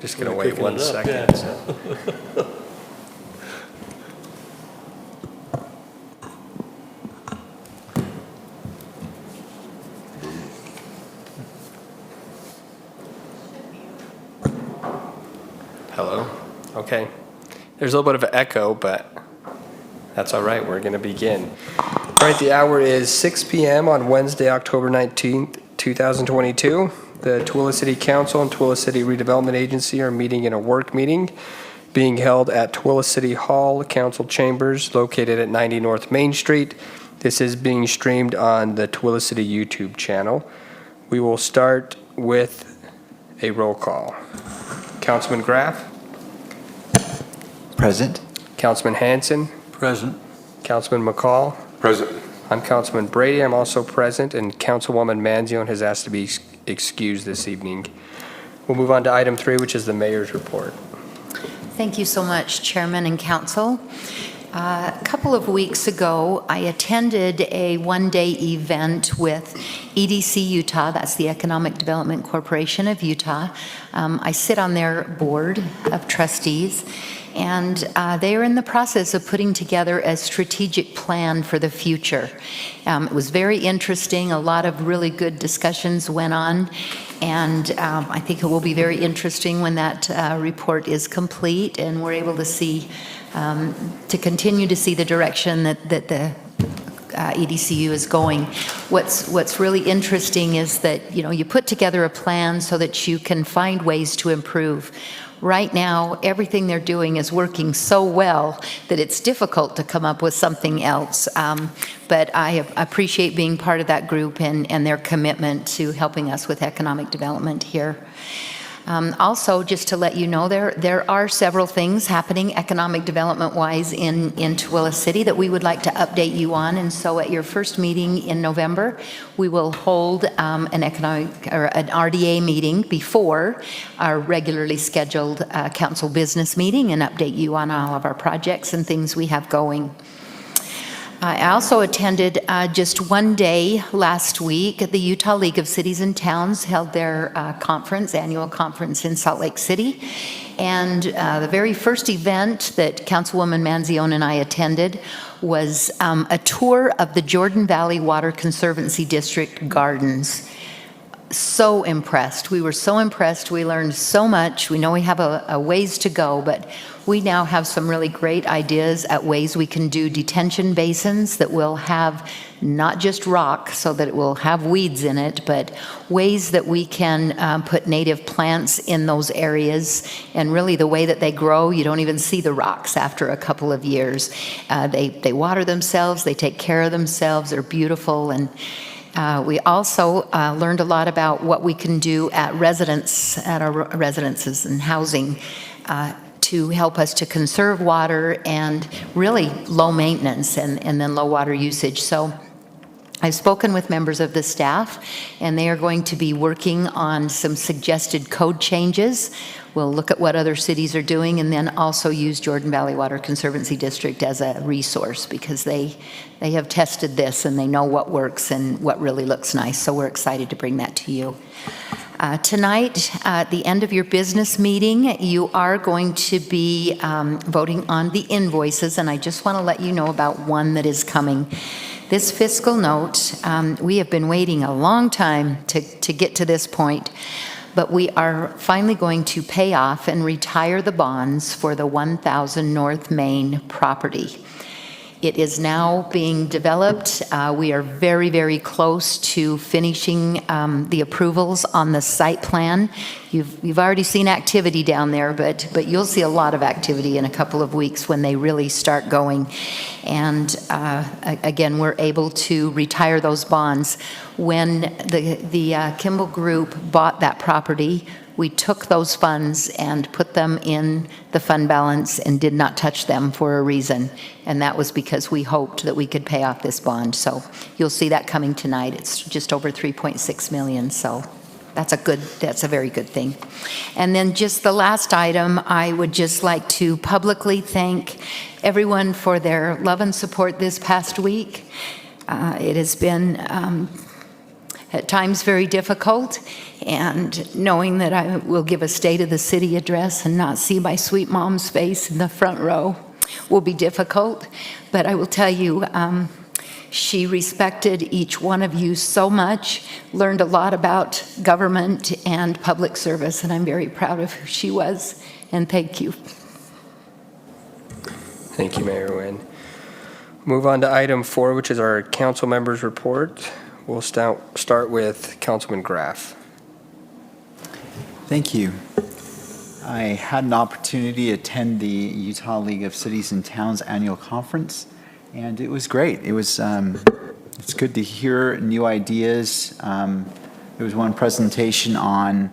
Just gonna We're wait cooking one it up, second. yeah. So. Hello? Okay. There's a little bit of an echo, but that's all right. We're gonna begin. All right, the hour is 6 p.m. on Wednesday, October 19th, 2022. The Tooele City Council and Tooele City Redevelopment Agency are meeting in a work meeting being held at Tooele City Hall Council Chambers located at 90 North Main Street. This is being streamed on the Tooele City YouTube channel. We will start with a roll call. Councilman Graff, Present. Councilman Hanson, Present. Councilman McCall. Present. I'm Councilman Brady. I'm also present, and Councilwoman Manzione has asked to be excused this evening. We'll move on to item 3, which is the mayor's report. Thank you so much, Chairman and Council. A couple of weeks ago, I attended a one-day event with EDC Utah, that's the Economic Development Corporation of Utah. I sit on their board of trustees, and they are in the process of putting together a strategic plan for the future. It was very interesting. A lot of really good discussions went on, and I think it will be very interesting when that report is complete and we're able to see, to continue to see the direction that the EDCU is going. What's really interesting is that, you know, you put together a plan so that you can find ways to improve. Right now, everything they're doing is working so well that it's difficult to come up with something else. But I appreciate being part of that group and their commitment to helping us with economic development here. Also, just to let you know, there are several things happening economic development-wise in Tooele City that we would like to update you on. And so at your first meeting in November, we will hold an RDA meeting before our regularly scheduled council business meeting and update you on all of our projects and things we have going. I also attended just one day last week. The Utah League of Cities and Towns held their annual conference in Salt Lake City. And the very first event that Councilwoman Manzione and I attended was a tour of the Jordan Valley Water Conservancy District gardens. So impressed. We were so impressed. We learned so much. We know we have a ways to go, but we now have some really great ideas at ways we can do detention basins that will have not just rock so that it will have weeds in it, but ways that we can put native plants in those areas. And really the way that they grow, you don't even see the rocks after a couple of years. They water themselves, they take care of themselves, they're beautiful. And we also learned a lot about what we can do at our residences and housing to help us to conserve water and really low maintenance and then low water usage. So I've spoken with members of the staff, and they are going to be working on some suggested code changes. We'll look at what other cities are doing and then also use Jordan Valley Water Conservancy District as a resource because they have tested this and they know what works and what really looks nice. So we're excited to bring that to you. Tonight, at the end of your business meeting, you are going to be voting on the invoices, and I just want to let you know about one that is coming. This fiscal note, we have been waiting a long time to get to this point, but we are finally going to pay off and retire the bonds for the 1000 North Main property. It is now being developed. We are very, very close to finishing the approvals on the site plan. You've already seen activity down there, but you'll see a lot of activity in a couple of weeks when they really start going. And again, we're able to retire those bonds. When the Kimball Group bought that property, we took those funds and put them in the fund balance and did not touch them for a reason. And that was because we hoped that we could pay off this bond. So you'll see that coming tonight. It's just over 3.6 million. So that's a very good thing. And then just the last item, I would just like to publicly thank everyone for their love and support this past week. It has been at times very difficult, and knowing that I will give a State of the City address and not see my sweet mom's face in the front row will be difficult. But I will tell you, she respected each one of you so much, learned a lot about government and public service, and I'm very proud of who she was, and thank you. Thank you, Mayor Nguyen. Move on to item 4, which is our council members' report. We'll start with Councilman Graff. Thank you. I had an opportunity to attend the Utah League of Cities and Towns annual conference, and it was great. It was it's good to hear new ideas. There was one presentation on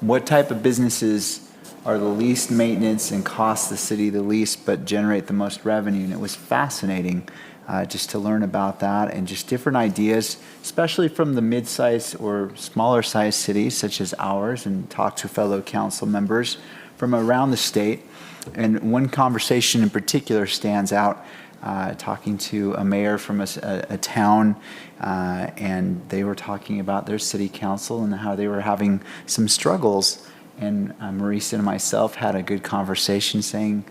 what type of businesses are the least maintenance and cost the city the least but generate the most revenue, and it was fascinating just to learn about that and just different ideas, especially from the mid-sized or smaller-sized cities such as ours, and talk to fellow council members from around the state. And one conversation in particular stands out, talking to a mayor from a town, and they were talking about their city council and how they were having some struggles. And Marisa and myself had a good conversation saying,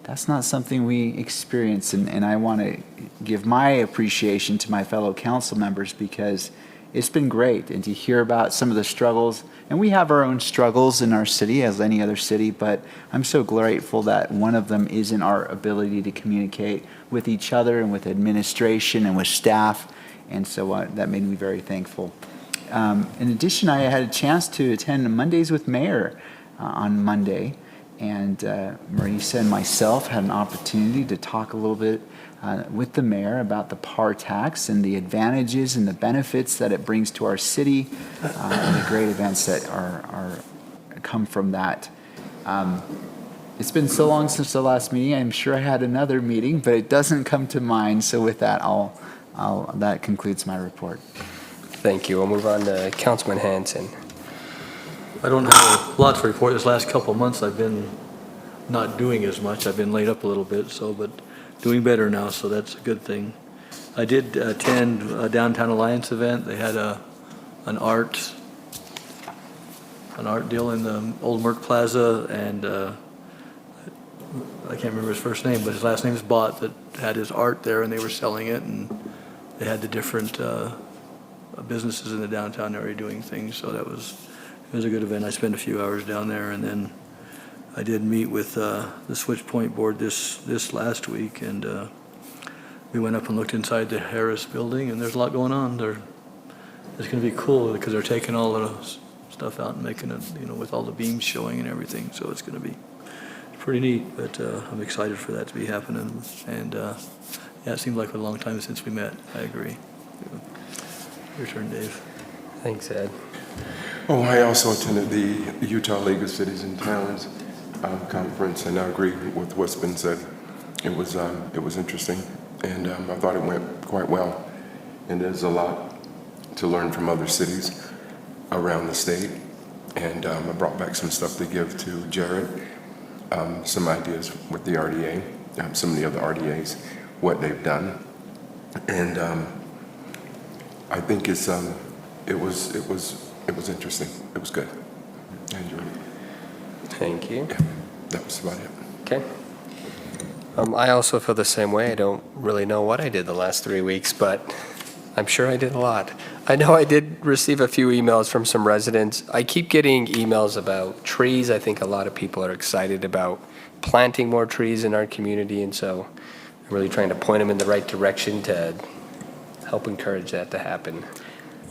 that's not something we experience. And I want to give my appreciation to my fellow council members, because it's been great. And to hear about some of the struggles, and we have our own struggles in our city as any other city, but I'm so grateful that one of them is in our ability to communicate with each other and with administration and with staff. And so that made me very thankful. In addition, I had a chance to attend Mondays with Mayor on Monday, and Marisa and myself had an opportunity to talk a little bit with the mayor about the PAR tax and the advantages and the benefits that it brings to our city, and the great events that are come from that. It's been so long since the last meeting. I'm sure I had another meeting, but it doesn't come to mind. So with that, that concludes my report. Thank you. We'll move on to Councilman Hanson. I don't have a lot to report. This last couple of months, I've been not doing as much. I've been laid up a little bit, but doing better now, so that's a good thing. I did attend a Downtown Alliance event. They had an art deal in the old Merck Plaza, and I can't remember his first name, but his last name is Bott, that had his art there, and they were selling it, and they had the different businesses in the downtown area doing things, so it was a good event. I spent a few hours down there, and then I did meet with the Switch Point board this last week, and we went up and looked inside the Harris building, and there's a lot going on. It's going to be cool because they're taking all the stuff out and making it, with all the beams showing and everything, so it's going to be pretty neat, but I'm excited for that to be happening, and yeah, it seems like a long time since we met. I agree. Your turn, Dave. Thanks, Ed. Oh, I also attended the Utah League of Cities and Towns conference, and I agree with what's been said. It was interesting, and I thought it went quite well. And there's a lot to learn from other cities around the state, and I brought back some stuff to give to Jared, some ideas with the RDA, some of the other RDAs, what they've done, and I think it was interesting. It was good. I enjoyed it. Thank you. Yeah, that was about it. Okay. I also feel the same way. I don't really know what I did the last 3 weeks, but I'm sure I did a lot. I know I did receive a few emails from some residents. I keep getting emails about trees. I think a lot of people are excited about planting more trees in our community, and so I'm really trying to point them in the right direction to help encourage that to happen.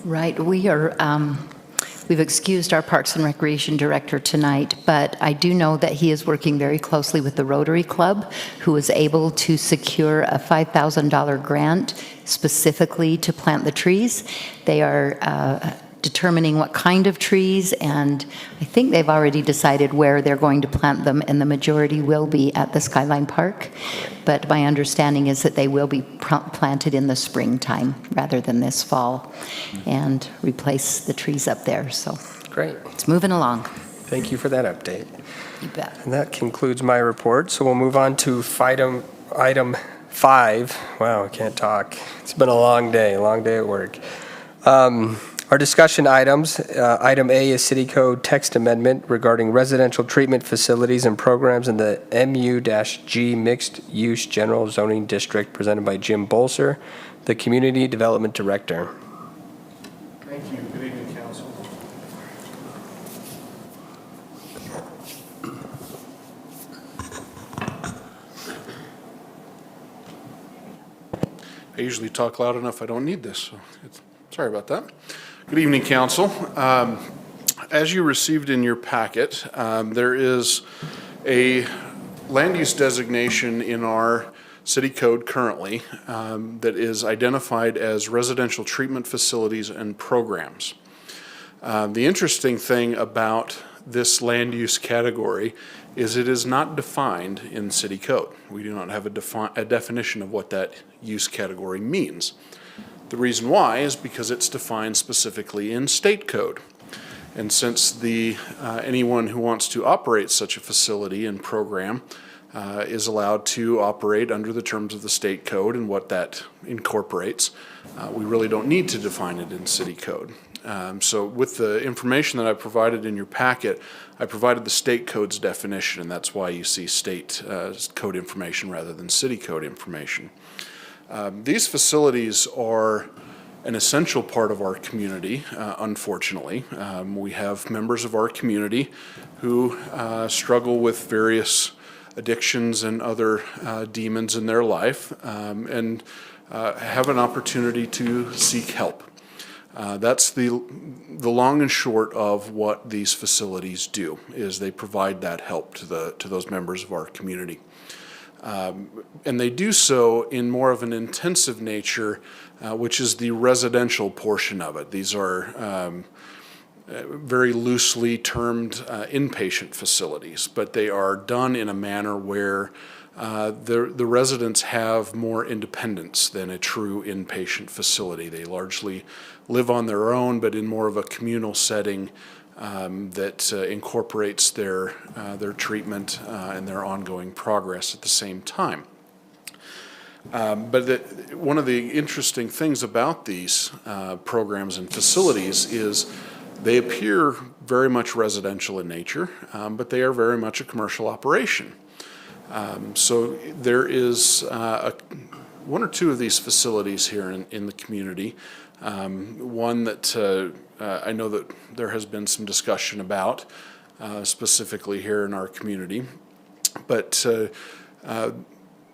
Right. We've excused our Parks and Recreation Director tonight, but I do know that he is working very closely with the Rotary Club, who was able to secure a $5,000 grant specifically to plant the trees. They are determining what kind of trees, and I think they've already decided where they're going to plant them, and the majority will be at the Skyline Park. But my understanding is that they will be planted in the springtime rather than this fall, and replace the trees up there. So Great. it's moving along. Thank you for that update. You bet. And that concludes my report. So we'll move on to item 5. Wow, I can't talk. It's been a long day at work. Our discussion items, item A is City Code text amendment regarding residential treatment facilities and programs in the MU-G Mixed Use General Zoning District, presented by Jim Bolser, the Community Development Director. Thank you. Good evening, Council. I usually talk loud enough I don't need this, so sorry about that. Good evening, Council. As you received in your packet, there is a land use designation in our city code currently that is identified as residential treatment facilities and programs. The interesting thing about this land use category is it is not defined in city code. We do not have a definition of what that use category means. The reason why is because it's defined specifically in state code. And since anyone who wants to operate such a facility and program is allowed to operate under the terms of the state code and what that incorporates, we really don't need to define it in city code. So with the information that I provided in your packet, I provided the state code's definition, and that's why you see state code information rather than city code information. These facilities are an essential part of our community, unfortunately. We have members of our community who struggle with various addictions and other demons in their life and have an opportunity to seek help. That's the long and short of what these facilities do, is they provide that help to those members of our community. And they do so in more of an intensive nature, which is the residential portion of it. These are very loosely termed inpatient facilities, but they are done in a manner where the residents have more independence than a true inpatient facility. They largely live on their own, but in more of a communal setting that incorporates their treatment and their ongoing progress at the same time. But one of the interesting things about these programs and facilities is they appear very much residential in nature, but they are very much a commercial operation. So there is one or two of these facilities here in the community. One that I know that there has been some discussion about, specifically here in our community. But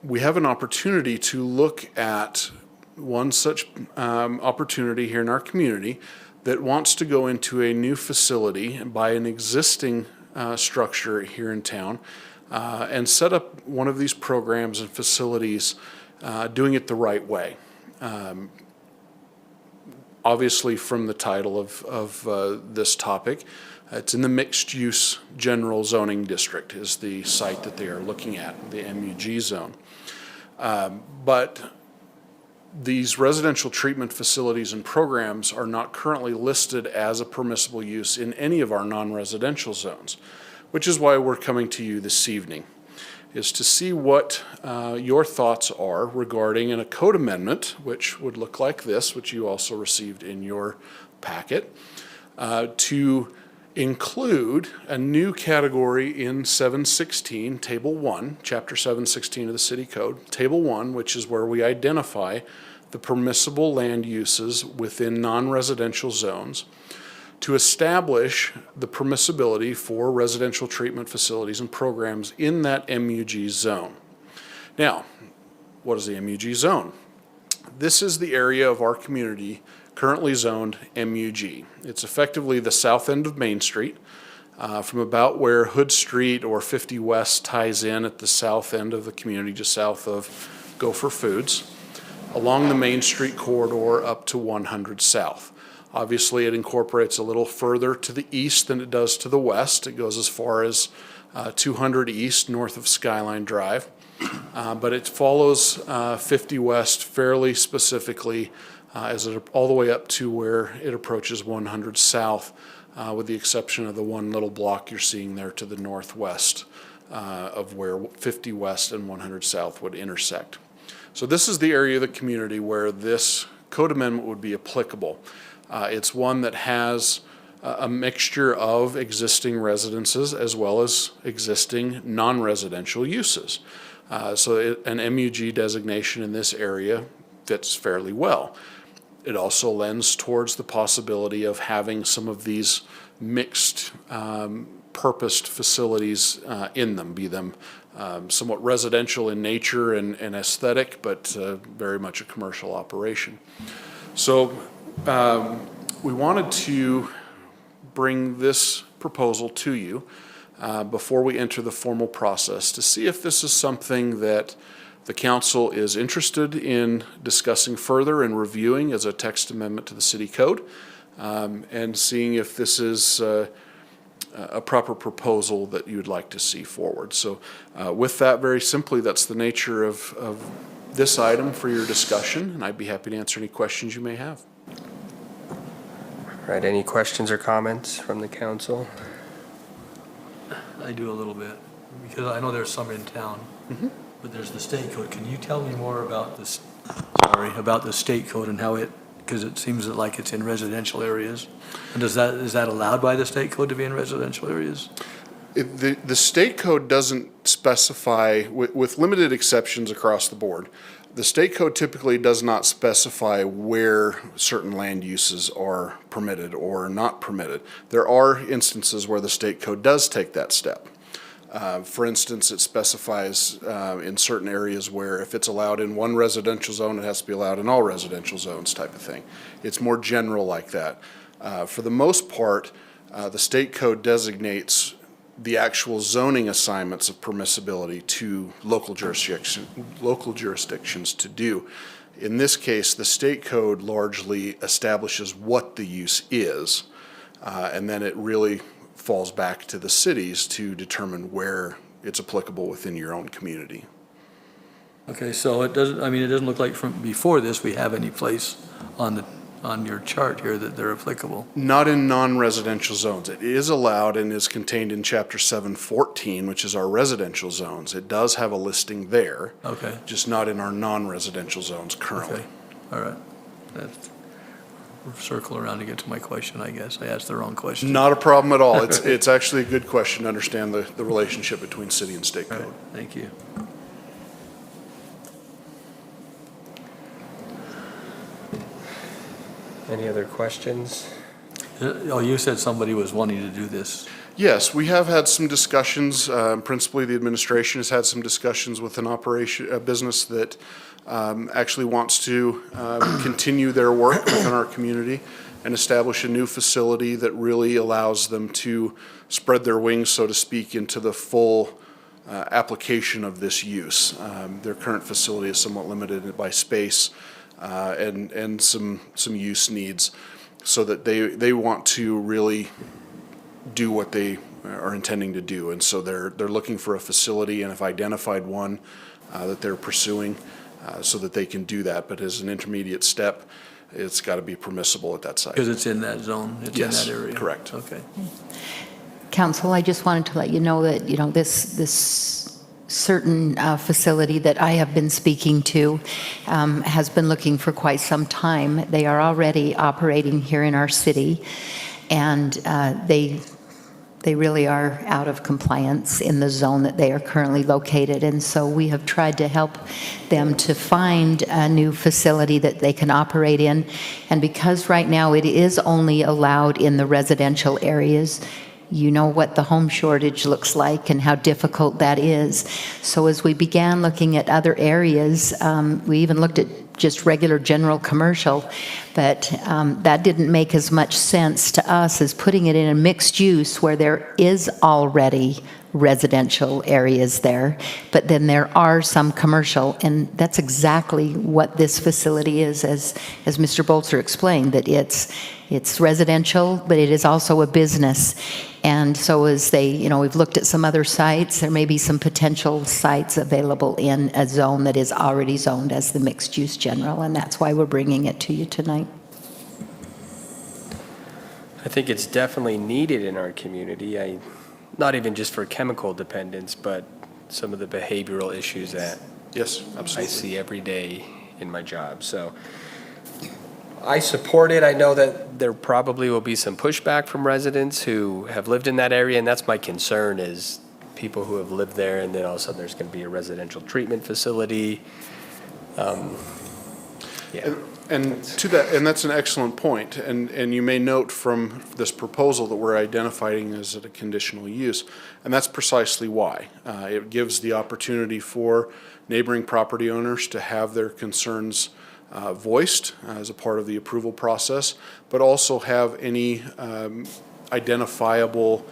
we have an opportunity to look at one such opportunity here in our community that wants to go into a new facility and buy an existing structure here in town and set up one of these programs and facilities doing it the right way. Obviously, from the title of this topic, it's in the Mixed Use General Zoning District is the site that they are looking at, the MUG zone. But these residential treatment facilities and programs are not currently listed as a permissible use in any of our non-residential zones, which is why we're coming to you this evening, is to see what your thoughts are regarding a code amendment, which would look like this, which you also received in your packet, to include a new category in 716, Table 1, Chapter 716 of the City Code, Table 1, which is where we identify the permissible land uses within non-residential zones, to establish the permissibility for residential treatment facilities and programs in that MUG zone. Now, what is the MUG zone? This is the area of our community currently zoned MUG. It's effectively the south end of Main Street, from about where Hood Street or 50 West ties in at the south end of the community, just south of Gopher Foods, along the Main Street corridor up to 100 South. Obviously, it incorporates a little further to the east than it does to the west. It goes as far as 200 East, north of Skyline Drive. But it follows 50 West fairly specifically all the way up to where it approaches 100 South, with the exception of the one little block you're seeing there to the northwest of where 50 West and 100 South would intersect. So this is the area of the community where this code amendment would be applicable. It's one that has a mixture of existing residences as well as existing non-residential uses. So an MUG designation in this area fits fairly well. It also lends towards the possibility of having some of these mixed purposed facilities in them, be them somewhat residential in nature and aesthetic, but very much a commercial operation. So we wanted to bring this proposal to you before we enter the formal process to see if this is something that the council is interested in discussing further and reviewing as a text amendment to the city code, and seeing if this is a proper proposal that you'd like to see forward. So with that, very simply, that's the nature of this item for your discussion, and I'd be happy to answer any questions you may have. Right, any questions or comments from the council? I do a little bit, because I know there's some in town, but there's the state code. Can you tell me more about this, about the state code and how it, because it seems like it's in residential areas. And is that allowed by the state code to be in residential areas? The state code doesn't specify, with limited exceptions across the board, the state code typically does not specify where certain land uses are permitted or not permitted. There are instances where the state code does take that step. For instance, it specifies in certain areas where if it's allowed in one residential zone, it has to be allowed in all residential zones type of thing. It's more general like that. For the most part, the state code designates the actual zoning assignments of permissibility to local jurisdictions to do. In this case, the state code largely establishes what the use is, and then it really falls back to the cities to determine where it's applicable within your own community. Okay, so it doesn't look like from before this we have any place on your chart here that they're applicable. Not in non-residential zones. It is allowed and is contained in Chapter 714, which is our residential zones. It does have a listing there. Okay. Just not in our non-residential zones currently. Okay, all right. That's circle around to get to my question, I guess. I asked the wrong question. Not a problem at all. It's actually a good question to understand the relationship between city and state All code. right, thank you. Any other questions? Oh, you said somebody was wanting to do this. Yes, we have had some discussions. Principally, the administration has had some discussions with a business that actually wants to continue their work within our community and establish a new facility that really allows them to spread their wings, so to speak, into the full application of this use. Their current facility is somewhat limited by space and some use needs, so that they want to really do what they are intending to do. And so they're looking for a facility and have identified one that they're pursuing so that they can do that. But as an intermediate step, it's got to be permissible at that site. Because it's in that zone, it's in that area? Yes, correct. Okay. Council, I just wanted to let you know that, this certain facility that I have been speaking to has been looking for quite some time. They are already operating here in our city, and they really are out of compliance in the zone that they are currently located. And so we have tried to help them to find a new facility that they can operate in. And because right now it is only allowed in the residential areas, you know what the home shortage looks like and how difficult that is. So as we began looking at other areas, we even looked at just regular general commercial, but that didn't make as much sense to us as putting it in a mixed use where there is already residential areas there, but then there are some commercial, and that's exactly what this facility is, as Mr. Bolzer explained, that it's residential, but it is also a business. And so as we've looked at some other sites, there may be some potential sites available in a zone that is already zoned as the mixed use general, and that's why we're bringing it to you tonight. I think it's definitely needed in our community. Not even just for chemical dependence, but some of the behavioral issues that Yes, I absolutely. see every day in my job. So I support it. I know that there probably will be some pushback from residents who have lived in that area, and that's my concern is people who have lived there, and then all of a sudden there's going to be a residential treatment facility. Yeah. And to that, and that's an excellent point. And you may note from this proposal that we're identifying as a conditional use, and that's precisely why. It gives the opportunity for neighboring property owners to have their concerns voiced as a part of the approval process, but also have any identifiable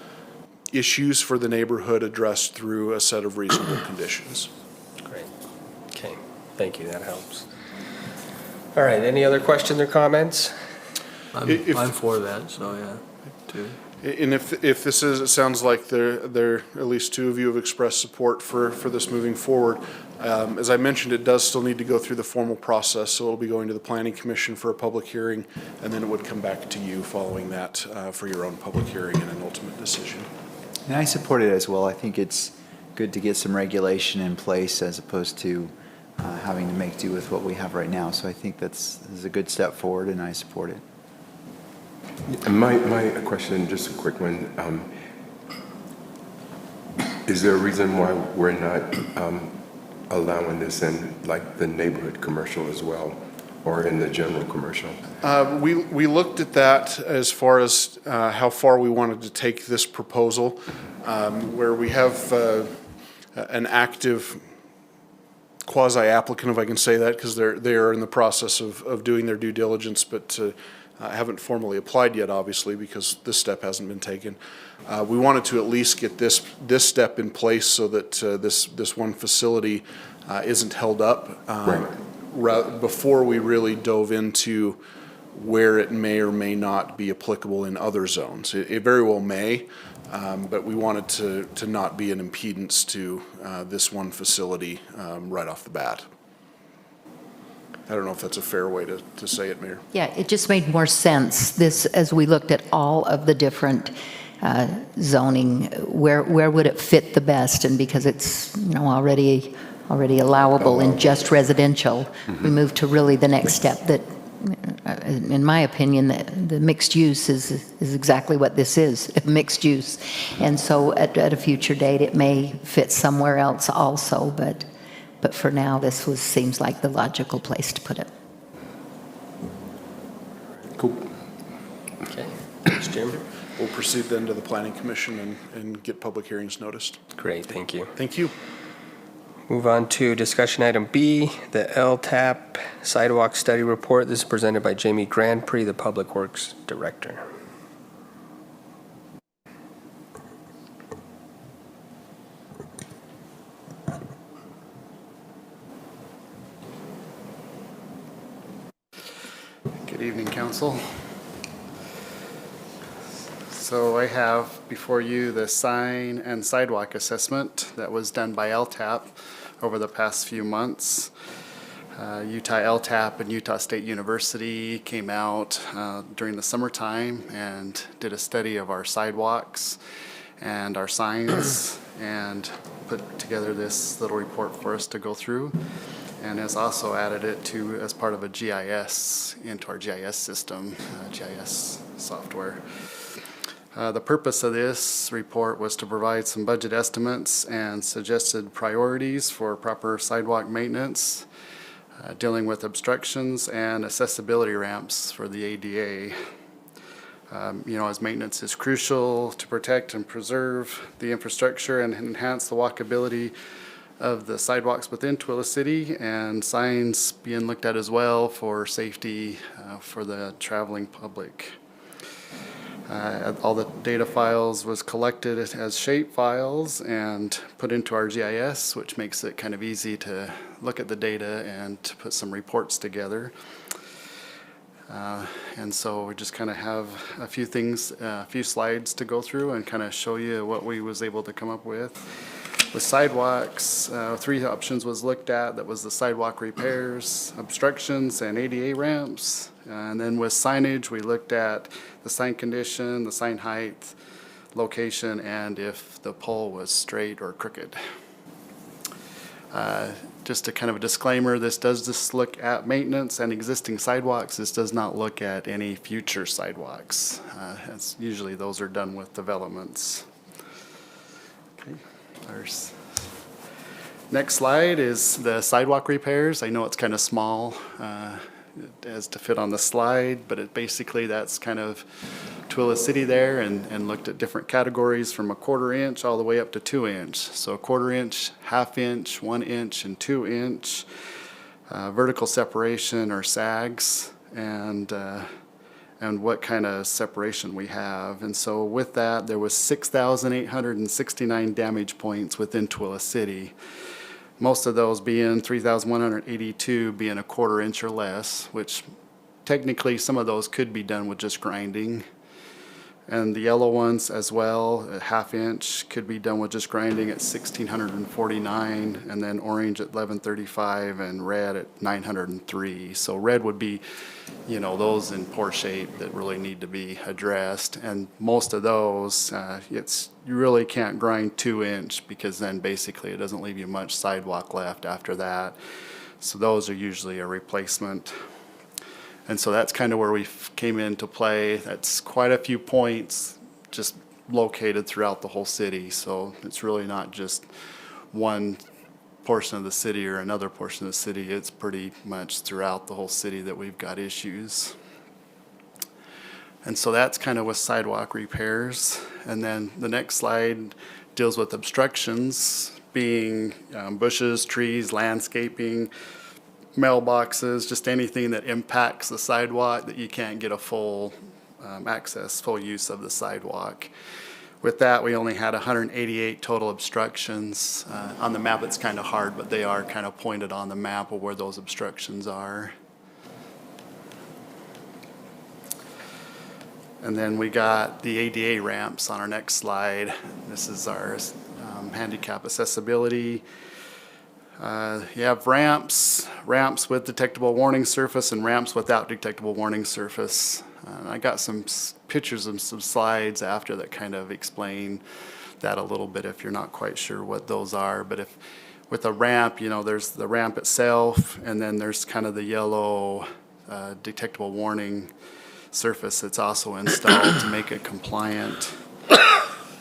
issues for the neighborhood addressed through a set of reasonable conditions. Great. Okay. Thank you. That helps. All right. Any other questions or comments? I'm for that, so yeah, too. And if this is, it sounds like there at least two of you have expressed support for this moving forward. As I mentioned, it does still need to go through the formal process, so it'll be going to the Planning Commission for a public hearing, and then it would come back to you following that for your own public hearing and an ultimate decision. And I support it as well. I think it's good to get some regulation in place as opposed to having to make do with what we have right now. So I think this is a good step forward, and I support it. And my question, just a quick one. Is there a reason why we're not allowing this in like the neighborhood commercial as well, or in the general commercial? We looked at that as far as how far we wanted to take this proposal, where we have an active quasi-applicant, if I can say that, because they are in the process of doing their due diligence, but haven't formally applied yet, obviously, because this step hasn't been taken. We wanted to at least get this step in place so that this one facility isn't held up before we really dove into where it may or may not be applicable in other zones. It very well may, but we wanted to not be an impedance to this one facility right off the bat. I don't know if that's a fair way to say it, Mayor. Yeah, it just made more sense, this, as we looked at all of the different zoning, where would it fit the best? And because it's, already allowable in just residential, we moved to really the next step that, in my opinion, the mixed use is exactly what this is, mixed use. And so at a future date, it may fit somewhere else also, but for now, this seems like the logical place to put it. Cool. Okay. Thanks, Jim. We'll proceed then to the Planning Commission and get public hearings noticed. Great. Thank you. Thank you. Move on to discussion item B, the LTAP Sidewalk Study Report. This is presented by Jamie Grandpré, the Public Works Director. Good evening, Council. So I have before you the sign and sidewalk assessment that was done by LTAP over the past few months. Utah LTAP and Utah State University came out during the summertime and did a study of our sidewalks and our signs and put together this little report for us to go through, and has also added it to as part of a GIS into our GIS system, GIS software. The purpose of this report was to provide some budget estimates and suggested priorities for proper sidewalk maintenance, dealing with obstructions and accessibility ramps for the ADA. As maintenance is crucial to protect and preserve the infrastructure and enhance the walkability of the sidewalks within Twila City, and signs being looked at as well for safety for the traveling public. All the data files was collected as shape files and put into our GIS, which makes it kind of easy to look at the data and to put some reports together. And so we just kind of have a few things, a few slides to go through and kind of show you what we was able to come up with. With sidewalks, 3 options was looked at. That was the sidewalk repairs, obstructions, and ADA ramps. And then with signage, we looked at the sign condition, the sign height, location, and if the pole was straight or crooked. just a kind of a disclaimer, this does just look at maintenance and existing sidewalks. This does not look at any future sidewalks. As usually those are done with developments. Okay. Next slide is the sidewalk repairs. I know it's kind of small as to fit on the slide, but it basically that's kind of Twila City there and looked at different categories from a 1/4 inch all the way up to 2 inch. So 1/4 inch, 1/2 inch, 1 inch, and 2 inch vertical separation or sags and what kind of separation we have. And so with that, there was 6,869 damage points within Twila City. Most of those being 3,182 being a 1/4 inch or less, which technically some of those could be done with just grinding. And the yellow ones as well, a 1/2 inch could be done with just grinding at 1,649, and then orange at 1,135 and red at 903. So red would be, you know, those in poor shape that really need to be addressed. And most of those, you really can't grind 2 inch because then basically it doesn't leave you much sidewalk left after that. So those are usually a replacement. And so that's kind of where we came into play. That's quite a few points just located throughout the whole city. So it's really not just one portion of the city or another portion of the city. It's pretty much throughout the whole city that we've got issues. And so that's kind of with sidewalk repairs. And then the next slide deals with obstructions, being bushes, trees, landscaping, mailboxes, just anything that impacts the sidewalk that you can't get a full access, full use of the sidewalk. With that, we only had 188 total obstructions. On the map, it's kind of hard, but they are kind of pointed on the map of where those obstructions are. And then we got the ADA ramps on our next slide. This is our handicap accessibility. You have ramps with detectable warning surface and ramps without detectable warning surface. I got some pictures and some slides after that kind of explain that a little bit if you're not quite sure what those are. But if with a ramp, you know, there's the ramp itself, and then there's kind of the yellow detectable warning surface that's also installed to make it compliant.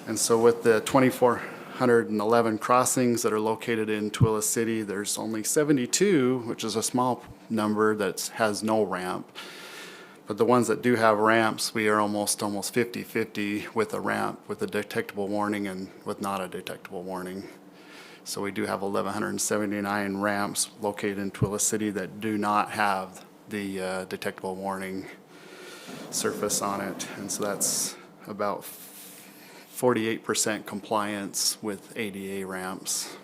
And so with the 2,411 crossings that are located in Twila City, there's only 72, which is a small number, that has no ramp. But the ones that do have ramps, we are almost 50-50 with a ramp with a detectable warning and with not a detectable warning. So we do have 1,179 ramps located in Twila City that do not have the detectable warning surface on it. And so that's about 48% compliance with ADA ramps.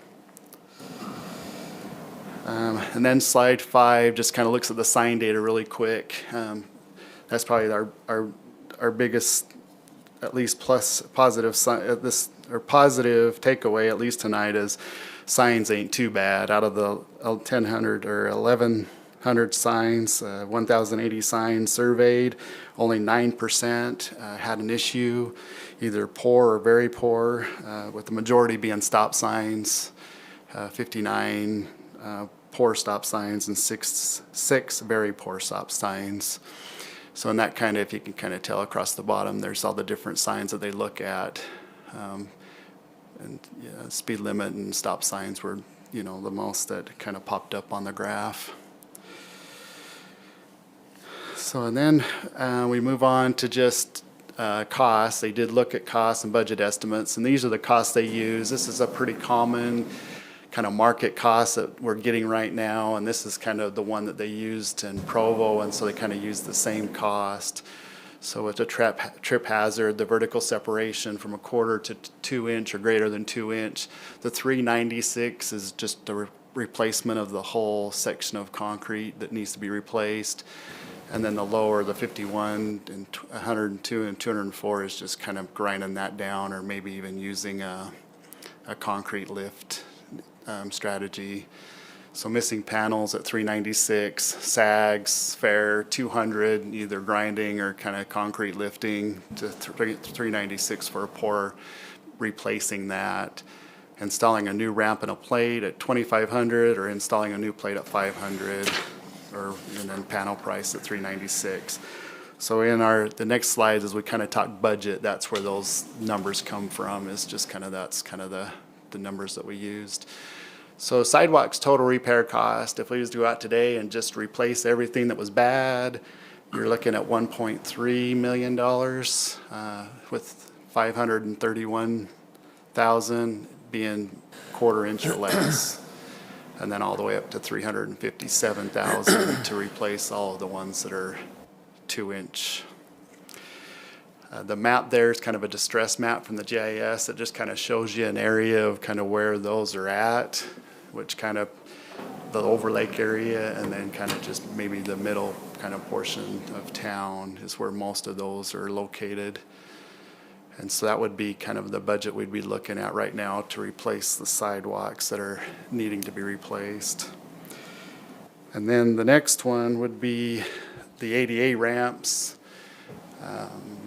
And then slide 5 just kind of looks at the sign data really quick. That's probably our biggest, at least positive positive takeaway, at least tonight, is signs ain't too bad. Out of the 1,000 or 1,100 signs, 1,080 signs surveyed, only 9% had an issue, either poor or very poor, with the majority being stop signs, 59 poor stop signs, and six very poor stop signs. So in that kind of, if you can kind of tell across the bottom, there's all the different signs that they look at. And yeah, speed limit and stop signs were, you know, the most that kind of popped up on the graph. So and then we move on to just costs. They did look at costs and budget estimates, and these are the costs they use. This is a pretty common kind of market cost that we're getting right now, and this is kind of the one that they used in Provo, and so they kind of use the same cost. So with a trip hazard, the vertical separation from 1/4 to 2 inch or greater than 2 inch, the 396 is just the replacement of the whole section of concrete that needs to be replaced. And then the lower, the 51 and 102 and 204 is just kind of grinding that down, or maybe even using a concrete lift strategy. So missing panels at 396, sags, fair 200, either grinding or kind of concrete lifting, to 396 for a pour, replacing that. installing a new ramp and a plate at $2,500, or installing a new plate at $500, and then panel price at $396. So in the next slides, as we kind of talk budget, that's where those numbers come from, is just kind of, that's kind of the numbers that we used. So sidewalks total repair cost, if we was to go out today and just replace everything that was bad, you're looking at $1.3 million, with 531,000 being quarter inch or less, and then all the way up to 357,000 to replace all of the ones that are 2-inch. The map there is kind of a distress map from the GIS. It just kind of shows you an area of kind of where those are at, which kind of the Overlake area, and then kind of just maybe the middle kind of portion of town is where most of those are located. And so that would be kind of the budget we'd be looking at right now to replace the sidewalks that are needing to be replaced. And then the next one would be the ADA ramps.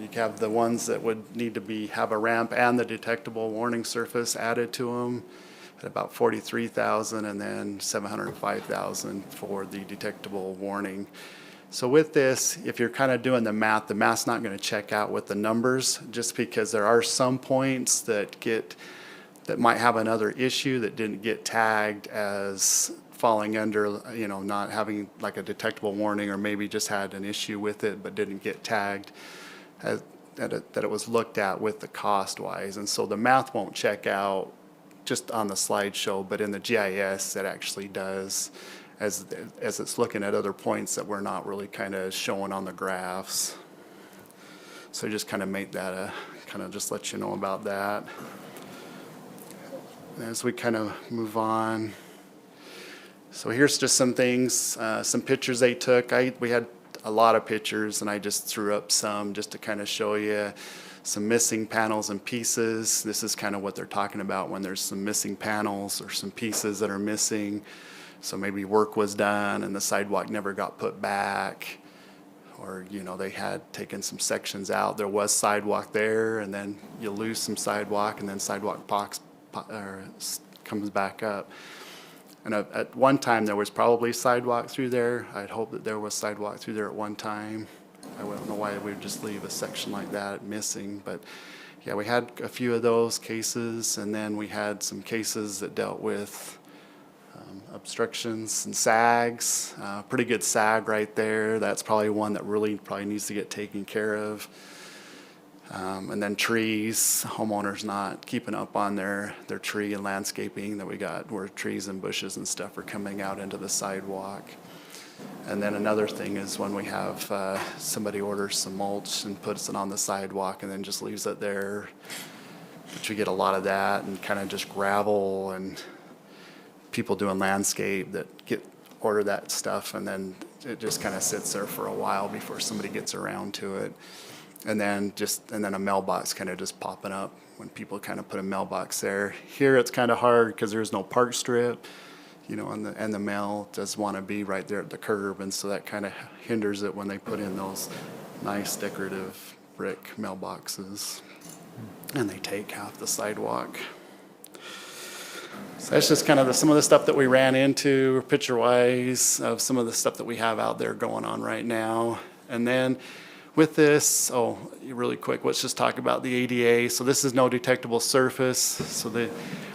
You have the ones that would need to have a ramp and the detectable warning surface added to them at about 43,000, and then 705,000 for the detectable warning. So with this, if you're kind of doing the math's not going to check out with the numbers, just because there are some points that might have another issue that didn't get tagged as falling under, not having like a detectable warning, or maybe just had an issue with it but didn't get tagged that it was looked at with the cost wise. And so the math won't check out just on the slideshow, but in the GIS it actually does, as it's looking at other points that we're not really kind of showing on the graphs. So just kind of make that kind of just let you know about that. As we kind of move on. So here's just some things, some pictures they took. We had a lot of pictures, and I just threw up some just to kind of show you some missing panels and pieces. This is kind of what they're talking about when there's some missing panels or some pieces that are missing. So maybe work was done and the sidewalk never got put back, or they had taken some sections out. There was sidewalk there, and then you lose some sidewalk, and then sidewalk comes back up. And at one time there was probably sidewalk through there. I'd hope that there was sidewalk through there at one time. I don't know why we would just leave a section like that missing, but yeah, we had a few of those cases, and then we had some cases that dealt with obstructions and sags. Pretty good sag right there. That's probably one that really probably needs to get taken care of. And then trees, homeowners not keeping up on their tree and landscaping that we got, where trees and bushes and stuff are coming out into the sidewalk. And then another thing is when we have somebody orders some mulch and puts it on the sidewalk and then just leaves it there, which we get a lot of that, and kind of just gravel and people doing landscape that order that stuff, and then it just kind of sits there for a while before somebody gets around to it. And then a mailbox kind of just popping up when people kind of put a mailbox there. Here it's kind of hard because there's no park strip, and the mail does want to be right there at the curb, and so that kind of hinders it when they put in those nice decorative brick mailboxes, and they take half the sidewalk. So that's just kind of some of the stuff that we ran into picture-wise of some of the stuff that we have out there going on right now. And then with this, really quick, let's just talk about the ADA. So this is no detectable surface. So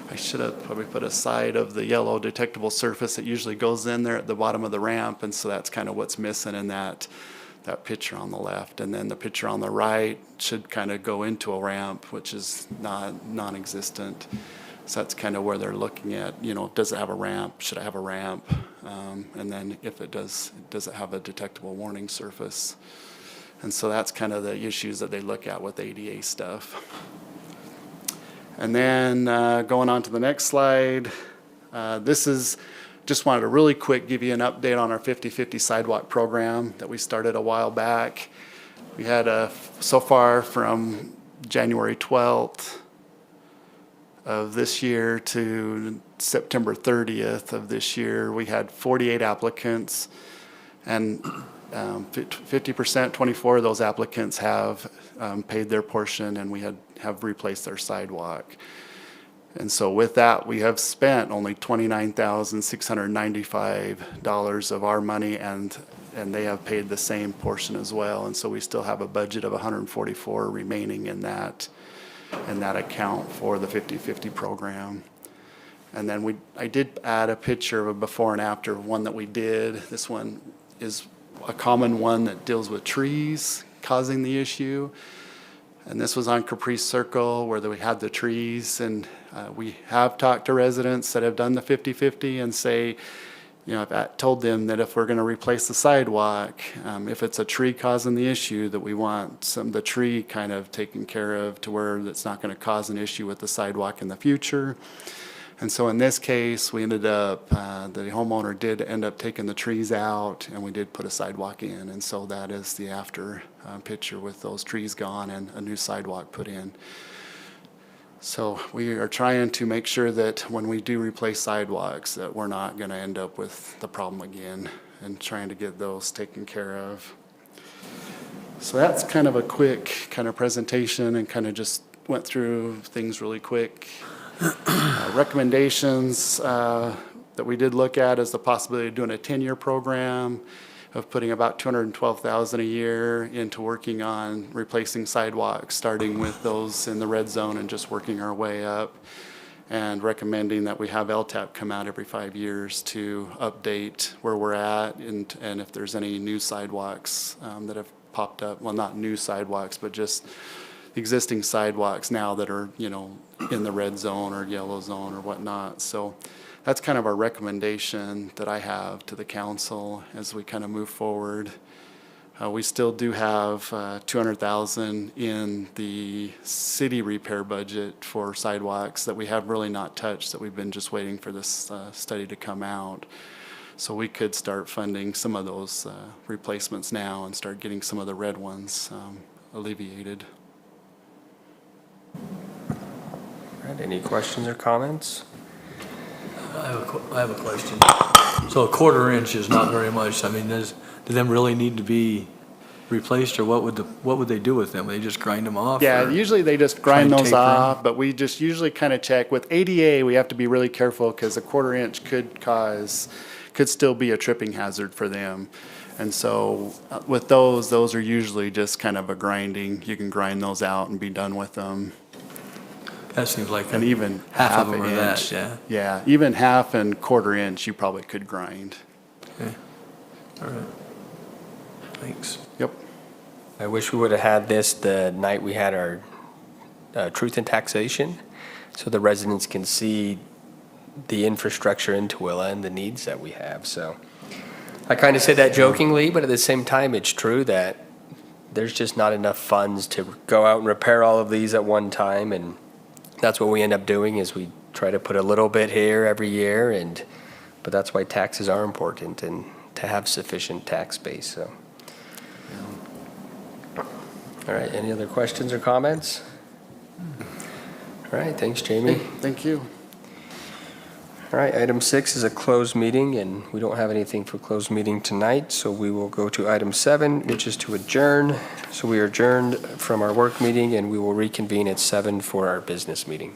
I should have probably put a side of the yellow detectable surface that usually goes in there at the bottom of the ramp, and so that's kind of what's missing in that picture on the left. And then the picture on the right should kind of go into a ramp, which is non-existent. So that's kind of where they're looking at, does it have a ramp? Should it have a ramp? And then if it does it have a detectable warning surface? And so that's kind of the issues that they look at with ADA stuff. And then going on to the next slide, just wanted to really quick give you an update on our 50/50 sidewalk program that we started a while back. We had so far from January 12th of this year to September 30th of this year, we had 48 applicants, and 50%, 24 of those applicants have paid their portion, and we have replaced their sidewalk. And so with that, we have spent only $29,695 of our money, and they have paid the same portion as well. And so we still have a budget of $144 remaining in that account for the 50/50 program. And then I did add a picture of a before and after of one that we did. This one is a common one that deals with trees causing the issue. And this was on Caprice Circle where we had the trees, and we have talked to residents that have done the 50/50 and say, you know, I've told them that if we're going to replace the sidewalk, if it's a tree causing the issue, that we want the tree kind of taken care of to where it's not going to cause an issue with the sidewalk in the future. And so in this case, we ended up, the homeowner did end up taking the trees out, and we did put a sidewalk in. And so that is the after picture with those trees gone and a new sidewalk put in. So we are trying to make sure that when we do replace sidewalks, that we're not going to end up with the problem again, and trying to get those taken care of. So that's kind of a quick kind of presentation, and kind of just went through things really quick. Recommendations that we did look at is the possibility of doing a 10-year program, of putting about $212,000 a year into working on replacing sidewalks, starting with those in the red zone and just working our way up, and recommending that we have LTAP come out every 5 years to update where we're at, and if there's any new sidewalks that have popped up. Well, not new sidewalks, but just existing sidewalks now that are, you know, in the red zone or yellow zone or whatnot. So that's kind of our recommendation that I have to the council as we kind of move forward. We still do have $200,000 in the city repair budget for sidewalks that we have really not touched, that we've been just waiting for this study to come out. So we could start funding some of those replacements now and start getting some of the red ones alleviated. All right, any questions or comments? I have a question. So a quarter inch is not very much. I mean, do them really need to be replaced, or what would they do with them? Would they just grind them off? Yeah, or usually they just try grind and those taper 'em? off, but we just usually kind of check. With ADA, we have to be really careful because a quarter inch could still be a tripping hazard for them. And so with those are usually just kind of a grinding. You can grind those out and be done with them. That seems like And even half of an them are that, inch. yeah. Yeah, even half and quarter inch you probably could grind. Okay. All right. Thanks. Yep. I wish we would have had this the night we had our truth in taxation, so the residents can see the infrastructure in Tooele and the needs that we have. So I kind of say that jokingly, but at the same time, it's true that there's just not enough funds to go out and repair all of these at one time, and that's what we end up doing is we try to put a little bit here every year, but that's why taxes are important and to have sufficient tax base. So, all right, any other questions or comments? All right, thanks, Jamie. Thank you. All right, item 6 is a closed meeting, and we don't have anything for closed meeting tonight, so we will go to item 7, which is to adjourn. So we are adjourned from our work meeting, and we will reconvene at 7 for our business meeting.